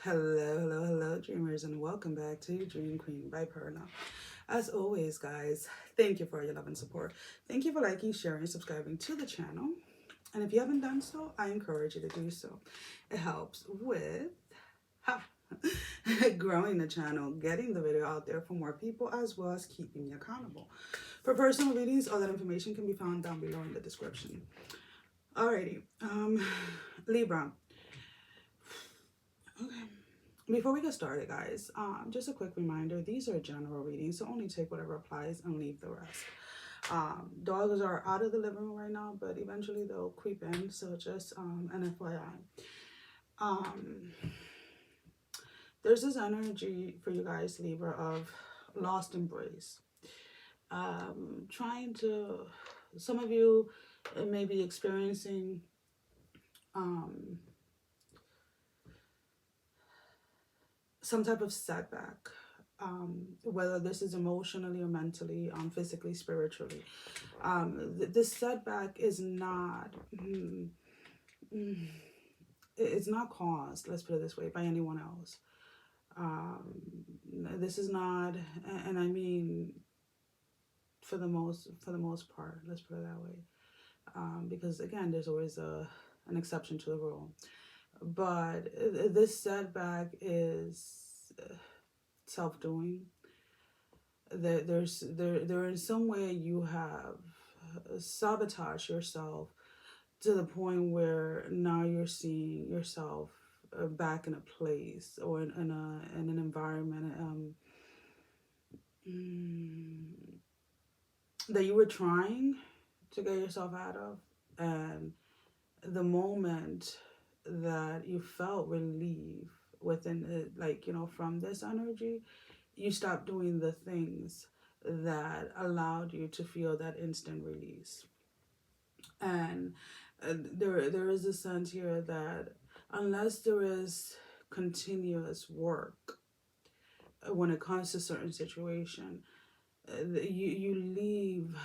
Hello, dreamers, and welcome back to Dream Queen by Perla. As always, guys, thank you for your love and support. Thank you for liking, sharing, subscribing to the channel. And if you haven't done so, I encourage you to do so. It helps with ha, growing the channel, getting the video out there for more people, as well as keeping me accountable. For personal readings, all that information can be found down below in the description. Alrighty, Libra. Okay. Before we get started, guys, just a quick reminder, these are general readings, so only take whatever applies and leave the rest. Dogs are out of the living room right now, but eventually they'll creep in, so just an FYI. Um, there's this energy for you guys, Libra, of lost embrace. Trying to, some of you may be experiencing um, some type of setback, whether this is emotionally or mentally, physically, spiritually. This setback is not, it's not caused, let's put it this way, by anyone else. This is not, and I mean, for the most part, let's put it that way. Because again, there's always an exception to the rule. But this setback is self-doing. There in some way you have sabotaged yourself to the point where now you're seeing yourself back in a place or in an environment that you were trying to get yourself out of, and the moment that you felt relief within it, like, from this energy, you stopped doing the things that allowed you to feel that instant release. And there is a sense here that unless there is continuous work when it comes to certain situation, you leave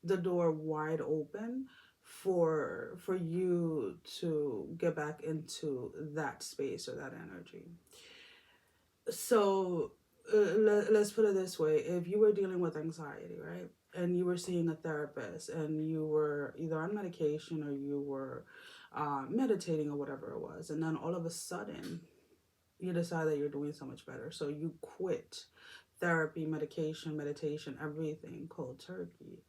the door wide open for you to get back into that space or that energy. So let's put it this way: if you were dealing with anxiety, right, and you were seeing a therapist, and you were either on medication or you were meditating or whatever it was, and then all of a sudden you decide that you're doing so much better, so you quit therapy, medication, meditation, everything cold turkey.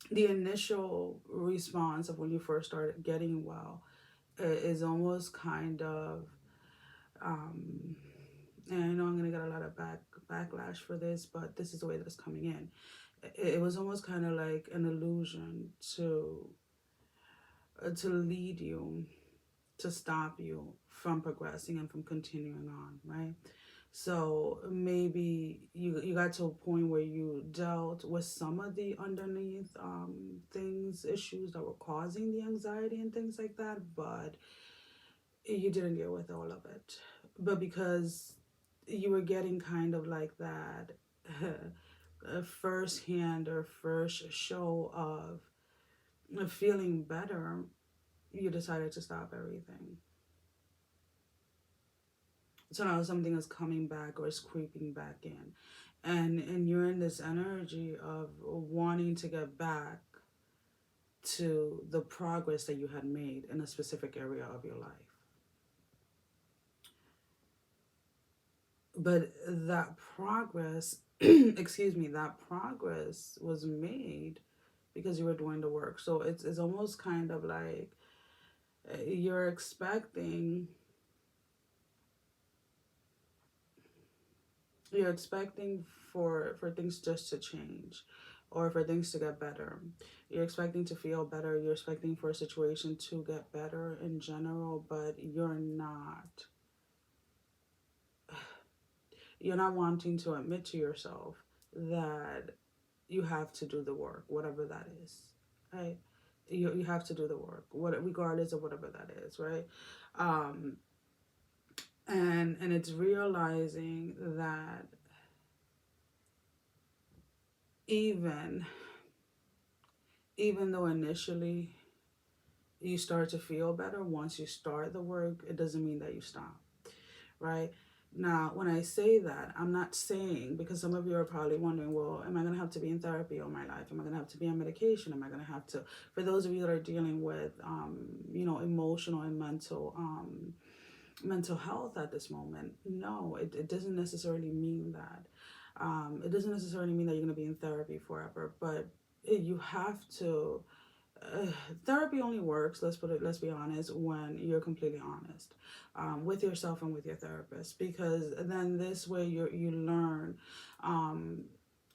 The initial response of when you first started getting well is almost kind of, um, and I know I'm gonna get a lot of backlash for this, but this is the way that it's coming in. It was almost kind of like an illusion to lead you, to stop you from progressing and from continuing on, right? So maybe you got to a point where you dealt with some of the underneath things, issues that were causing the anxiety and things like that, but you didn't deal with all of it. But because you were getting kind of like that first hand or first show of feeling better, you decided to stop everything. So now something is coming back or is creeping back in, and you're in this energy of wanting to get back to the progress that you had made in a specific area of your life. But that progress excuse me, that progress was made because you were doing the work. So it's almost kind of like you're expecting, you're expecting for things just to change, or for things to get better. You're expecting to feel better, you're expecting for a situation to get better in general, but you're not wanting to admit to yourself that you have to do the work, whatever that is, right? You have to do the work, regardless of whatever that is, right? um and it's realizing that even even though initially you start to feel better once you start the work, it doesn't mean that you stop, right? Now, when I say that, I'm not saying, because some of you are probably wondering, well, am I going to have to be in therapy all my life? Am I going to have to be on medication? Am I going to have to, for those of you that are dealing with, emotional and mental health at this moment, no, it doesn't necessarily mean that. It doesn't necessarily mean that you're going to be in therapy forever, but you have to uh, therapy only works, let's be honest, when you're completely honest with yourself and with your therapist, because then this way um,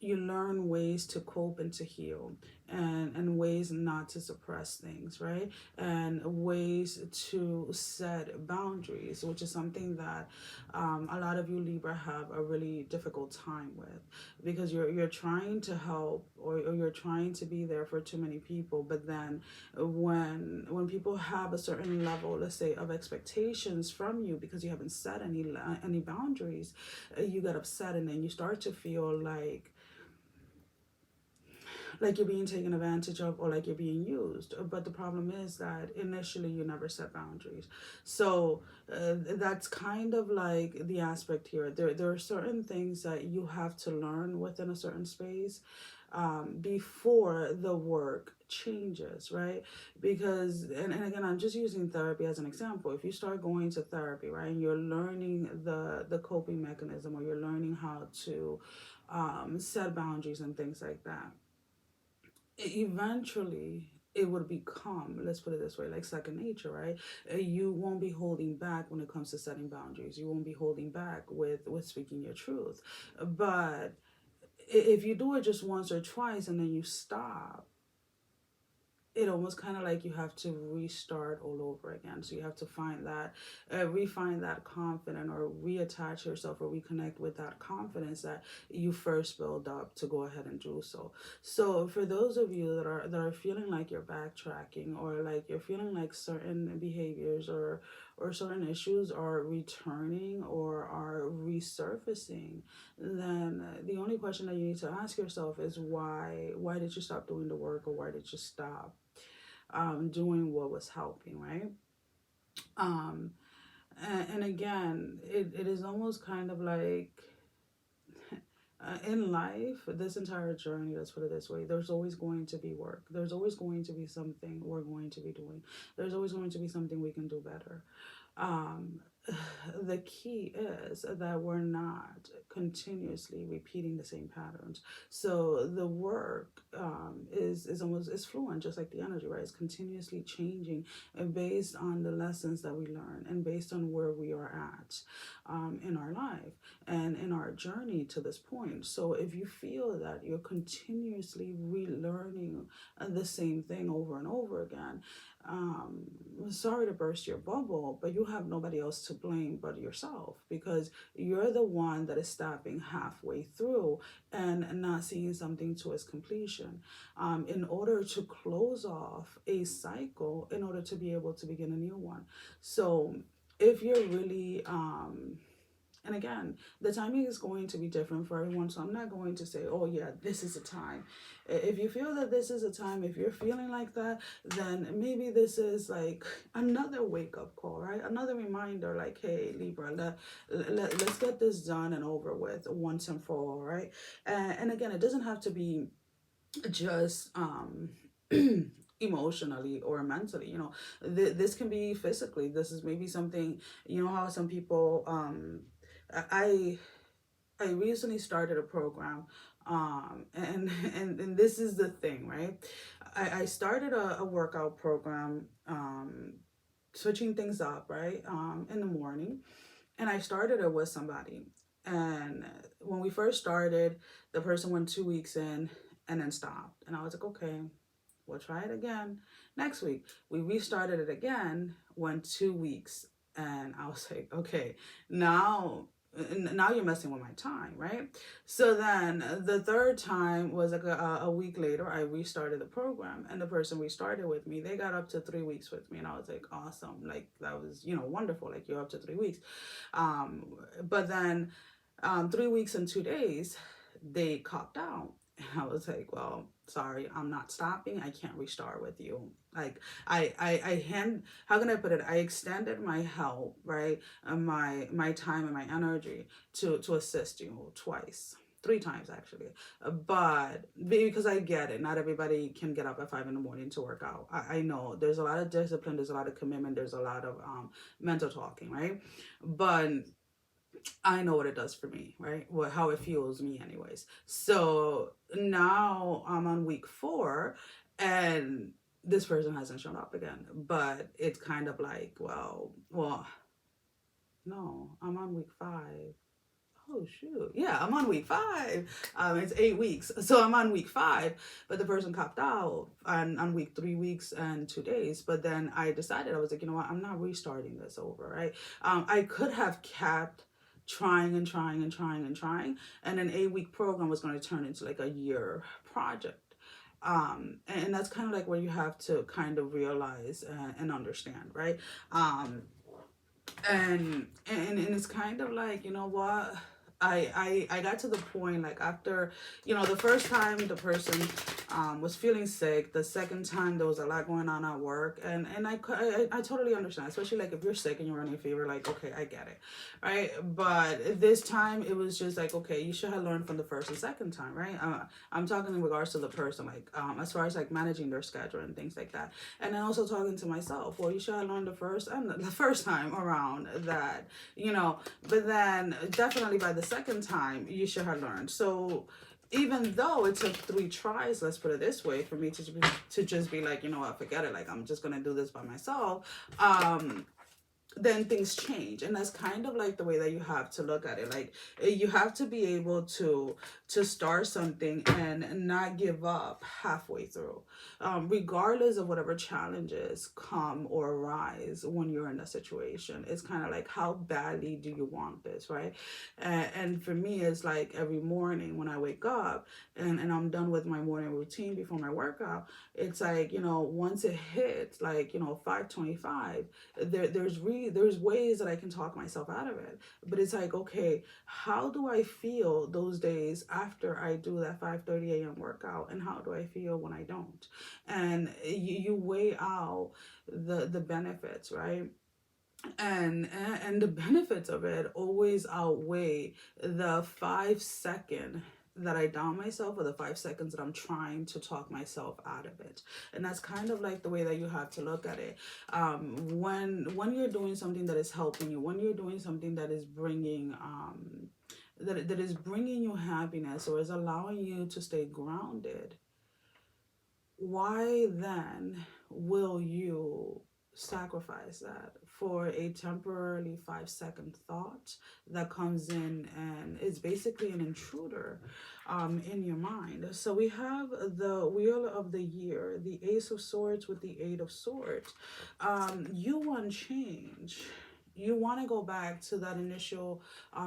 you learn ways to cope and to heal, and ways not to suppress things, right? And ways to set boundaries, which is something that a lot of you Libra have a really difficult time with, because you're trying to help, or you're trying to be there for too many people, but then when people have a certain level, let's say, of expectations from you because you haven't set any boundaries, you get upset, and then you start to feel like you're being taken advantage of, or like you're being used. But the problem is that initially you never set boundaries. So that's kind of like the aspect here. There are certain things that you have to learn within a certain space before the work changes, right? Because, and again, I'm just using therapy as an example. If you start going to therapy, right, and you're learning the coping mechanism, or you're learning how to set boundaries and things like that, eventually it would become, let's put it this way, like second nature, right? You won't be holding back when it comes to setting boundaries. You won't be holding back with speaking your truth. But if you do it just once or twice and then you stop, it almost kind of like you have to restart all over again. So you have to find that, refine that confidence, or reattach yourself, or reconnect with that confidence that you first build up to go ahead and do so. So for those of you that are feeling like you're backtracking, or like you're feeling like certain behaviors or certain issues are returning or are resurfacing, then the only question that you need to ask yourself is why did you stop doing the work, or why did you stop doing what was helping, right? Um, and again, it is almost kind of like in life, this entire journey, let's put it this way, there's always going to be work. There's always going to be something we're going to be doing. There's always going to be something we can do better. um, the key is that we're not continuously repeating the same patterns. So the work is fluent, just like the energy, right? It's continuously changing, and based on the lessons that we learn, and based on where we are at in our life and in our journey to this point. So if you feel that you're continuously relearning the same thing over and over again, um, sorry to burst your bubble, but you have nobody else to blame but yourself, because you're the one that is stopping halfway through and not seeing something to its completion. In order to close off a cycle, in order to be able to begin a new one. So if you're really and again, the timing is going to be different for everyone. So I'm not going to say, oh, yeah, this is a time. If you feel that this is a time, if you're feeling like that, then maybe this is like another wake up call, right? Another reminder, like, hey, Libra, let's get this done and over with once and for all, right? And again, it doesn't have to be just emotionally or mentally, this can be physically. This is maybe something, how some people I I recently started a program, and this is the thing, right? I started a workout program, switching things up, right, in the morning, and I started it with somebody. And when we first started, the person went 2 weeks in and then stopped, and I was like, okay, we'll try it again next week. We restarted it again, went 2 weeks, and I was like, okay, now you're messing with my time, right? So then the third time was like a week later, I restarted the program, and the person restarted with me, they got up to 3 weeks with me, and I was like, awesome, like that was, wonderful, like you're up to 3 weeks. But then 3 weeks and 2 days, they copped out. I was like, well, sorry, I'm not stopping. I can't restart with you. Like how can I put it? I extended my help, right? And my time and my energy to assist you twice. 3 times actually, but because I get it, not everybody can get up at 5 in the morning to work out. I know there's a lot of discipline, there's a lot of commitment, there's a lot of mental talking, right? But I know what it does for me, right? What how it fuels me, anyways. So now I'm on week 4, and this person hasn't shown up again. But it's kind of like, well, no, I'm on week 5. Oh shoot! Yeah, I'm on week 5. It's 8 weeks, so I'm on week 5. But the person copped out on week 3 weeks and 2 days. But then I decided, I was like, you know what? I'm not restarting this over, right? I could have kept trying and trying and trying and trying, and an 8 week program was going to turn into like a year project. And that's kind of like where you have to kind of realize and understand, right? Um, and it's kind of like, you know what, I got to the point, like, after, the first time the person was feeling sick. The second time there was a lot going on at work, and I totally understand, especially like if you're sick and you're running a fever, like, okay, I get it, right? But this time it was just like, okay, you should have learned from the first and second time, right? I'm talking in regards to the person, like, as far as like managing their schedule and things like that. And then also talking to myself, well, you should have learned the first time around that, but then definitely by the second time you should have learned. So even though it took 3 tries, let's put it this way, for me to just be like, you know what, forget it, like, I'm just gonna do this by myself. Then things change, and that's kind of like the way that you have to look at it. Like, you have to be able to start something and not give up halfway through, regardless of whatever challenges come or arise when you're in a situation. It's kind of like, how badly do you want this, right? And for me, it's like every morning when I wake up and I'm done with my morning routine before my workout, it's like, once it hits like, 5:25, there's ways that I can talk myself out of it. But it's like, okay, how do I feel those days after I do that 5:30 a.m. workout, and how do I feel when I don't? And you weigh out the benefits, right? And the benefits of it always outweigh the 5 second that I down myself, or the 5 seconds that I'm trying to talk myself out of it. And that's kind of like the way that you have to look at it. When you're doing something that is helping you, when you're doing something that is bringing that is bringing you happiness, or is allowing you to stay grounded, why then will you sacrifice that for a temporarily 5 second thought that comes in and is basically an intruder in your mind? So we have the Wheel of the Year, the Ace of Swords with the Eight of Swords. You want change. You want to go back to that initial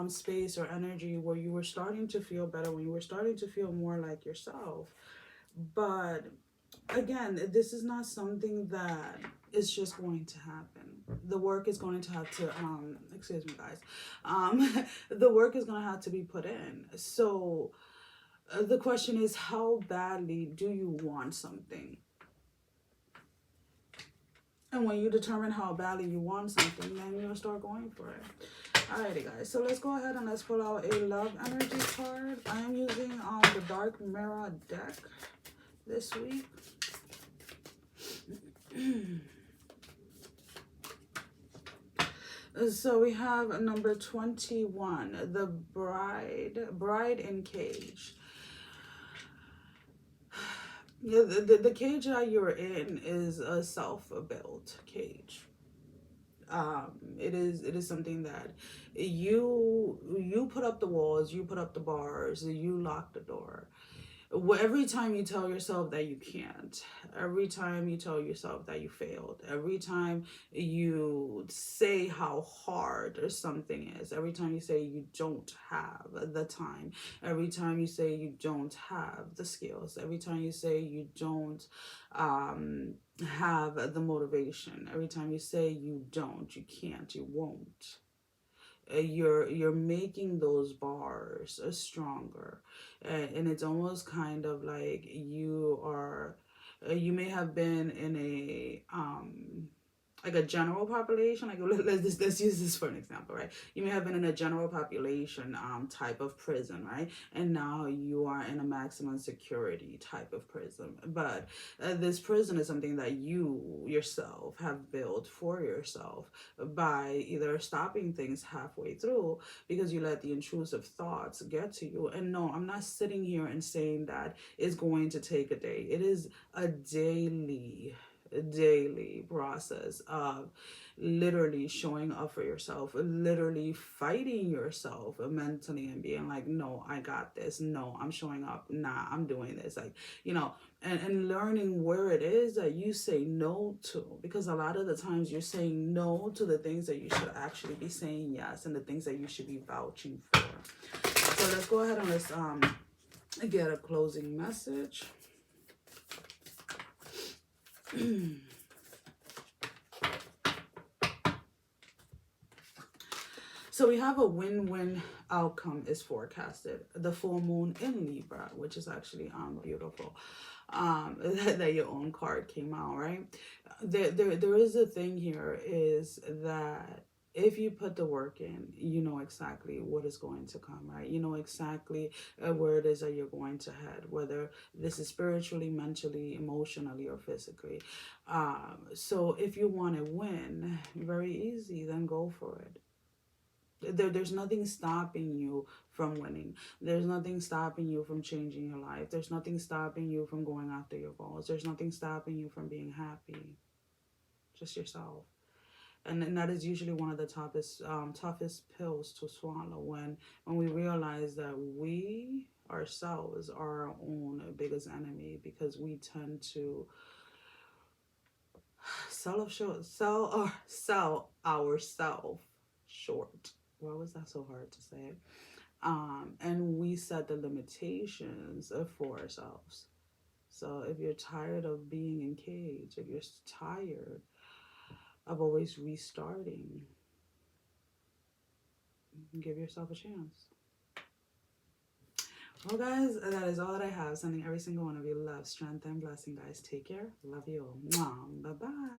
space or energy where you were starting to feel better, when you were starting to feel more like yourself. But again, this is not something that is just going to happen. The work is going to have to excuse me, guys, the work is going to have to be put in. So the question is, how badly do you want something? And when you determine how badly you want something, then you'll start going for it. Alrighty, guys, so let's go ahead and let's pull out a love energy card. I am using the Dark Mirror deck this week. So we have number 21, the bride in cage. Yeah, the cage that you're in is a self-built cage. It is something that you put up the walls, you put up the bars, you lock the door. Every time you tell yourself that you can't, every time you tell yourself that you failed, every time you say how hard or something is, every time you say you don't have the time, every time you say you don't have the skills, every time you say you don't have the motivation, every time you say you don't, you can't, you won't, you're making those bars stronger, and it's almost kind of like you are you may have been in a like a general population, like let's use this for an example, right? You may have been in a general population type of prison, right? And now you are in a maximum security type of prison, but this prison is something that you yourself have built for yourself by either stopping things halfway through because you let the intrusive thoughts get to you. And no, I'm not sitting here and saying that it's going to take a day. It is a daily process of literally showing up for yourself, literally fighting yourself mentally and being like, no, I got this. No, I'm showing up. Nah, I'm doing this. Like, and learning where it is that you say no to. Because a lot of the times you're saying no to the things that you should actually be saying yes, and the things that you should be vouching for. So let's go ahead and let's get a closing message. So we have a win-win outcome is forecasted. The full moon in Libra, which is actually beautiful. That your own card came out, right? There is a thing here is that if you put the work in, you know exactly what is going to come, right? You know exactly where it is that you're going to head, whether this is spiritually, mentally, emotionally, or physically. So if you want to win, very easy, then go for it. There's nothing stopping you from winning. There's nothing stopping you from changing your life. There's nothing stopping you from going after your goals. There's nothing stopping you from being happy. Just yourself. And that is usually one of the toughest pills to swallow when we realize that we ourselves are our own biggest enemy, because we tend to sell ourselves short. Why was that so hard to say? And we set the limitations for ourselves. So if you're tired of being in cage, if you're tired of always restarting, give yourself a chance. Well, guys, that is all that I have. Sending every single one of you love, strength, and blessing, guys. Take care. Love you all. Bye-bye.